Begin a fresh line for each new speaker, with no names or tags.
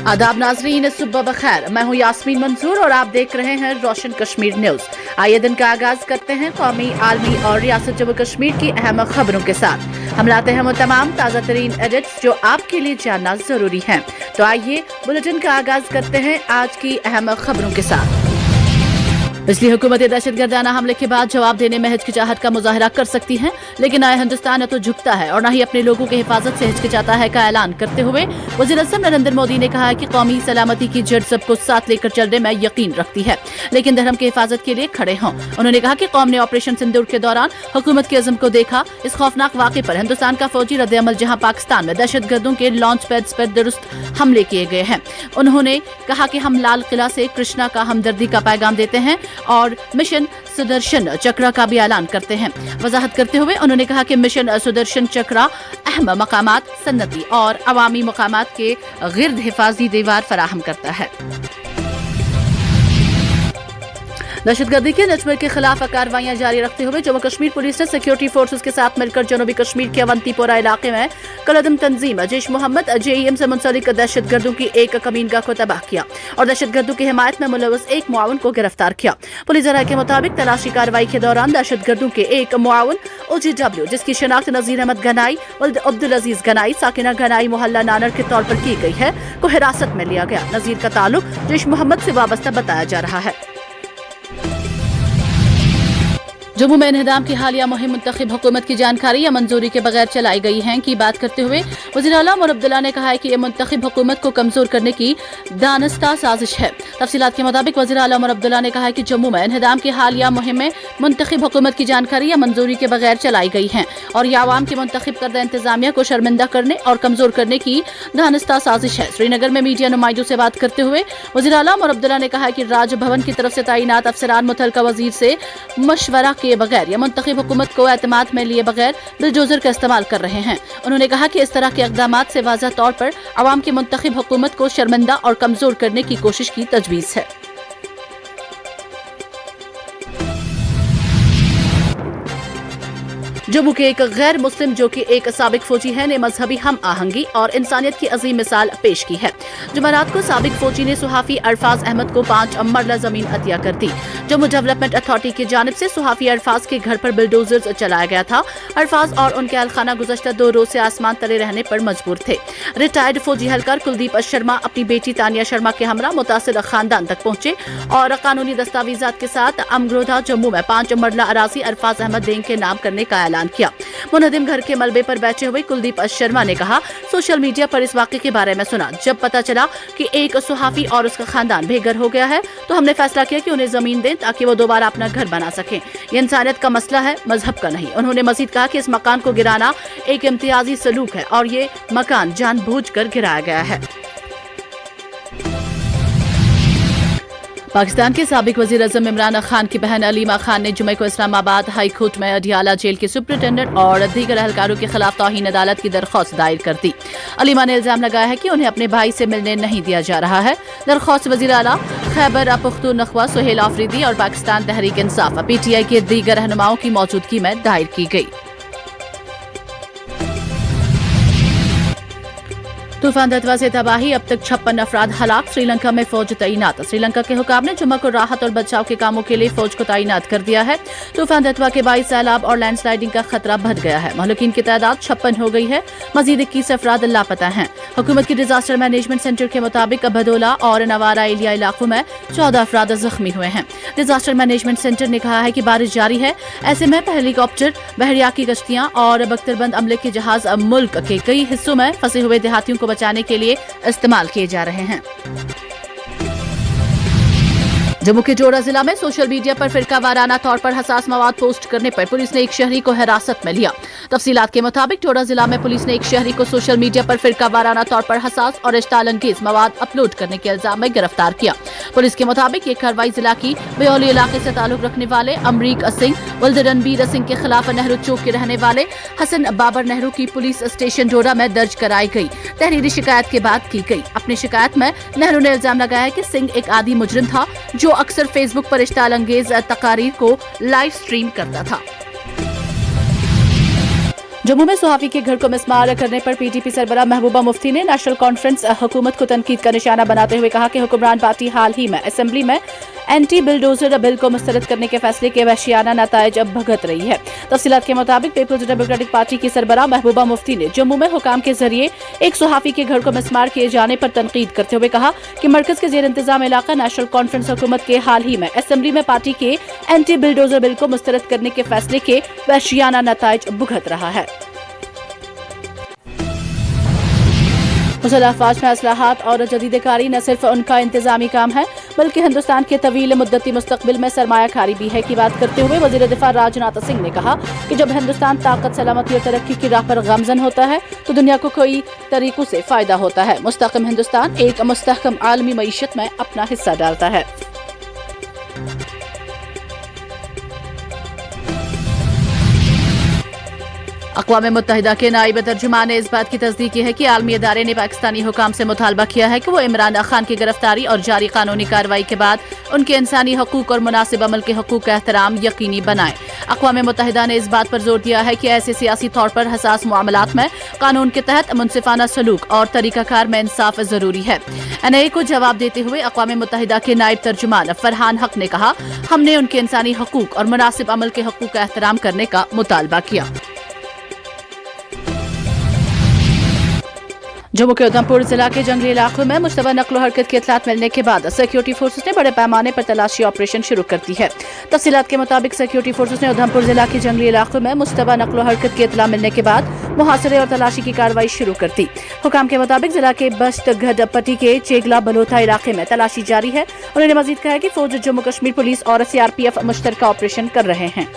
आदाब नाजरीन, सुबह बखैर। मैं हूँ यास्मीन मंसूर और आप देख रहे हैं रोशन कश्मीर न्यूज। आइए दिन का आगाज करते हैं कौमी, आलमी और रियासत जम्मू कश्मीर की अहम खबरों के साथ। हम लाते हैं वो तमाम ताज़ा तरीन एडिट्स जो आपके लिए जानना जरूरी है। तो आइए बुलेटिन का आगाज करते हैं आज की अहम खबरों के साथ। इसलिए हुकूमत दहशत गर्दाना हमले के बाद जवाब देने में हिचकिचाहट का मुजाहरा कर सकती है, लेकिन आए हिंदुस्तान न तो झुकता है और न ही अपने लोगों की हिफाजत से हिचकिचाता है का ऐलान करते हुए वज़ीर-ए-आज़म नरेंद्र मोदी ने कहा है कि कौमी सलामती की जड़ सबको साथ लेकर चलने में यकीन रखती है, लेकिन धर्म की हिफाजत के लिए खड़े हों। उन्होंने कहा कि कौम ने ऑपरेशन सिंदूर के दौरान हुकूमत के अज़म को देखा। इस खौफनाक वाक़े पर हिंदुस्तान का फौजी रद्द-ए-अमल, जहां पाकिस्तान में दहशत गर्दों के लॉन्च पैड्स पर दुरुस्त हमले किए गए हैं। उन्होंने कहा कि हम लाल किला से कृष्णा का हमदर्दी का पैगाम देते हैं और मिशन सुदर्शन चक्र का भी ऐलान करते हैं। वजाहत करते हुए उन्होंने कहा कि मिशन सुदर्शन चक्र अहम मकामात, सन्नती और अवामी मकामात के गिर्द हिफाजी दीवार फराहम करता है। दहशतगर्दी के नजम के खिलाफ कार्रवाइयां जारी रखते हुए जम्मू कश्मीर पुलिस ने सिक्योरिटी फोर्सेस के साथ मिलकर जनूबी कश्मीर के अवंतीपोरा इलाके में कलदम तंजीम जैश मोहम्मद JEM से मुंसलिक दहशतगर्दों की एक कमीनगाह को तबाह किया और दहशतगर्दों की हिमायत में मुलव्वस एक मुआवन को गिरफ्तार किया। पुलिस जराये के मुताबिक तलाशी कार्रवाई के दौरान दहशतगर्दों के एक मुआवन OGW, जिसकी शिनाख्त नजीर अहमद गनाई वल्द अब्दुल अजीज गनाई साकिना गनाई मोहल्ला नानर के तौर पर की गई है, को हिरासत में लिया गया। नजीर का ताल्लुक जैश मोहम्मद से वाबस्ता बताया जा रहा है। जम्मू में इन्हदाम की हालिया मुहिम मुंतखब हुकूमत की जानकारी या मंजूरी के बगैर चलाई गई है की बात करते हुए वज़ीर आला उमर अब्दुल्ला ने कहा है कि यह मुंतखब हुकूमत को कमजोर करने की दानिस्ता साजिश है। तफसीलात के मुताबिक वज़ीर आला उमर अब्दुल्ला ने कहा है कि जम्मू में इन्हदाम की हालिया मुहिम में मुंतखब हुकूमत की जानकारी या मंजूरी के बगैर चलाई गई है और यह आवाम की मुंतखब करदा इंतजामिया को शर्मिंदा करने और कमजोर करने की दानिस्ता साजिश है। श्रीनगर में मीडिया नुमाइंदों से बात करते हुए वज़ीर आला उमर अब्दुल्ला ने कहा कि राजभवन की तरफ से तैनात अफसरान मुतल्लिका वजीर से मशवरा किए बगैर या मुंतखब हुकूमत को एतमाद में लिए बगैर बुलडोजर का इस्तेमाल कर रहे हैं। उन्होंने कहा कि इस तरह के इक़दामात से वाज़ह तौर पर अवाम की मुंतखब हुकूमत को शर्मिंदा और कमजोर करने की कोशिश की तजवीज़ है। जम्मू के एक गैर मुस्लिम जो कि एक साबिक फौजी है ने मजहबी हम आहंगी और इंसानियत की अजीम मिसाल पेश की है। जुमेरात को साबिक फौजी ने सुहाफी अरफाज अहमद को 5 मरला जमीन अतिया कर दी। जम्मू डेवलपमेंट अथॉरिटी की जानिब से सुहाफी अरफाज के घर पर बुलडोजर्स चलाया गया था। अरफाज और उनके अहलखाना गुज़श्ता 2 रोज से आसमान तले रहने पर मजबूर थे। रिटायर्ड फौजी एहलकार कुलदीप शर्मा अपनी बेटी तानिया शर्मा के हमरा मुतासिर खानदान तक पहुंचे और कानूनी दस्तावेजात के साथ अमगरोधा जम्मू में 5 मरला अराजी अरफाज अहमद देंग के नाम करने का ऐलान किया। मुनहदिम घर के मलबे पर बैठे हुए कुलदीप शर्मा ने कहा, सोशल मीडिया पर इस वाक़े के बारे में सुना। जब पता चला कि एक सुहाफी और उसका खानदान बेघर हो गया है तो हमने फैसला किया कि उन्हें जमीन दें ताकि वो दोबारा अपना घर बना सकें। ये इंसानियत का मसला है, मजहब का नहीं। उन्होंने मजीद कहा कि इस मकान को गिराना एक इम्तियाजी सलूक है और ये मकान जानबूझकर गिराया गया है। पाकिस्तान के साबिक वज़ीर-ए-आज़म इमरान खान की बहन अलीमा खान ने जुमे को इस्लामाबाद हाई कोर्ट में अडियाला जेल के सुप्रिंटेंडेंट और दीगर एहलकारों के खिलाफ तौहीन अदालत की दरख्वास्त दायर कर दी। अलीमा ने इल्जाम लगाया है कि उन्हें अपने भाई से मिलने नहीं दिया जा रहा है। दरख्वास्त वज़ीर आला खैबर पख्तूनख्वा सुहेल आफरीदी और पाकिस्तान तहरीक इंसाफ PTI के दीगर रहनुमाओं की मौजूदगी में दायर की गई। तूफान दतवा से तबाही, अब तक 56 अफराद हलाक। श्रीलंका में फौज तैनात। श्रीलंका के हुकाम ने जुम्मा को राहत और बचाव के कामों के लिए फौज को तैनात कर दिया है। तूफान दतवा के बाईस सैलाब और लैंडस्लाइडिंग का खतरा बढ़ गया है। महलूकीन की तादाद 56 हो गई है। मजीद 21 अफराद लापता हैं। हुकूमत की डिजास्टर मैनेजमेंट सेंटर के मुताबिक भदोला और नवारा एलिया इलाकों में 14 अफराद जख्मी हुए हैं। डिजास्टर मैनेजमेंट सेंटर ने कहा है कि बारिश जारी है, ऐसे में हेलीकॉप्टर, बहरिया की कश्तियां और बख्तरबंद अमले के जहाज मुल्क के कई हिस्सों में फंसे हुए देहातियों को बचाने के लिए इस्तेमाल किए जा रहे हैं। जम्मू के जोड़ा जिला में सोशल मीडिया पर फिरका वाराना तौर पर हसास मवाद पोस्ट करने पर पुलिस ने एक शहरी को हिरासत में लिया। तफसीलात के मुताबिक जोड़ा जिला में पुलिस ने एक शहरी को सोशल मीडिया पर फिरका वाराना तौर पर हसास और इश्ताल अंगेज मवाद अपलोड करने के इल्जाम में गिरफ्तार किया। पुलिस के मुताबिक ये कार्रवाई जिला की बयोली इलाके से ताल्लुक रखने वाले अमरीक सिंह वल्द रणबीर सिंह के खिलाफ नेहरू चौक के रहने वाले हसन बाबर नेहरू की पुलिस स्टेशन जोड़ा में दर्ज कराई गई तहरीरी शिकायत के बाद की गई। अपनी शिकायत में नेहरू ने इल्जाम लगाया कि सिंह एक आदी मुजरिम था जो अक्सर फेसबुक पर इश्ताल अंगेज तकारीर को लाइव स्ट्रीम करता था। जम्मू में सुहाफी के घर को मिसमार करने पर पीडीपी सरबराह महबूबा मुफ्ती ने नेशनल कॉन्फ्रेंस हुकूमत को तनकीद का निशाना बनाते हुए कहा कि हुक्मरान पार्टी हाल ही में असेंबली में एंटी बिलडोजर बिल को मुस्तरद करने के फैसले के वहशियाना नतायज अब भुगत रही है। तफसीलात के मुताबिक पीपल्स डेमोक्रेटिक पार्टी की सरबराह महबूबा मुफ्ती ने जम्मू में हुकाम के जरिए एक सुहाफी के घर को मिसमार किए जाने पर तनकीद करते हुए कहा कि मरकज के जेर इंतजाम इलाका नेशनल कॉन्फ्रेंस हुकूमत के हाल ही में असेंबली में पार्टी के एंटी बिलडोजर बिल को मुस्तरद करने के फैसले के वहशियाना नतायज भुगत रहा है। मुसल्लह अफवाज में असलाहात और जदीदकारी न सिर्फ उनका इंतजामी काम है बल्कि हिंदुस्तान के तवील मुद्दती मुस्तकबिल में सरमायाकारी भी है की बात करते हुए वजीर दिफा राजनाथ सिंह ने कहा कि जब हिंदुस्तान ताकत, सलामती और तरक्की की राह पर गामजन होता है तो दुनिया को कई तरीकों से फायदा होता है। मुस्तहकम हिंदुस्तान एक मुस्तहकम आलमी मईशत में अपना हिस्सा डालता है। अक़वाम मुत्तहिदा के नाइब तर्जुमान ने इस बात की तस्दीक की है कि आलमी अदारे ने पाकिस्तानी हुकाम से मुतालबा किया है कि वो इमरान खान की गिरफ्तारी और जारी कानूनी कार्रवाई के बाद उनके इंसानी हकूक और मुनासिब अमल के हकूक का एहतराम यकीनी बनाएं। अक़वाम मुत्तहिदा ने इस बात पर जोर दिया है कि ऐसे सियासी तौर पर हसास मामलात में कानून के तहत मुनसिफाना सलूक और तरीकाकार में इंसाफ जरूरी है। एनआईए को जवाब देते हुए अक़वाम मुत्तहिदा के नाइब तर्जुमान फरहान हक ने कहा, हमने उनके इंसानी हकूक और मुनासिब अमल के हकूक का एहतराम करने का मुतालबा किया। जम्मू के उधमपुर जिला के जंगली इलाकों में मुश्तबा नक्लो हरकत की इतलात मिलने के बाद सिक्योरिटी फोर्सेस ने बड़े पैमाने पर तलाशी ऑपरेशन शुरू कर दी है। तफसीलात के मुताबिक सिक्योरिटी फोर्सेस ने उधमपुर जिला के जंगली इलाकों में मुश्तबा नक्लो हरकत की इतला मिलने के बाद मुहासरे और तलाशी की कार्रवाई शुरू कर दी। हुकाम के मुताबिक जिला के बश्तगढ़ पट्टी के चेगला बलोथा इलाके में तलाशी जारी है। उन्होंने मजीद कहा कि फौज, जम्मू कश्मीर पुलिस और सीआरपीएफ मुश्तरका ऑपरेशन कर रहे हैं।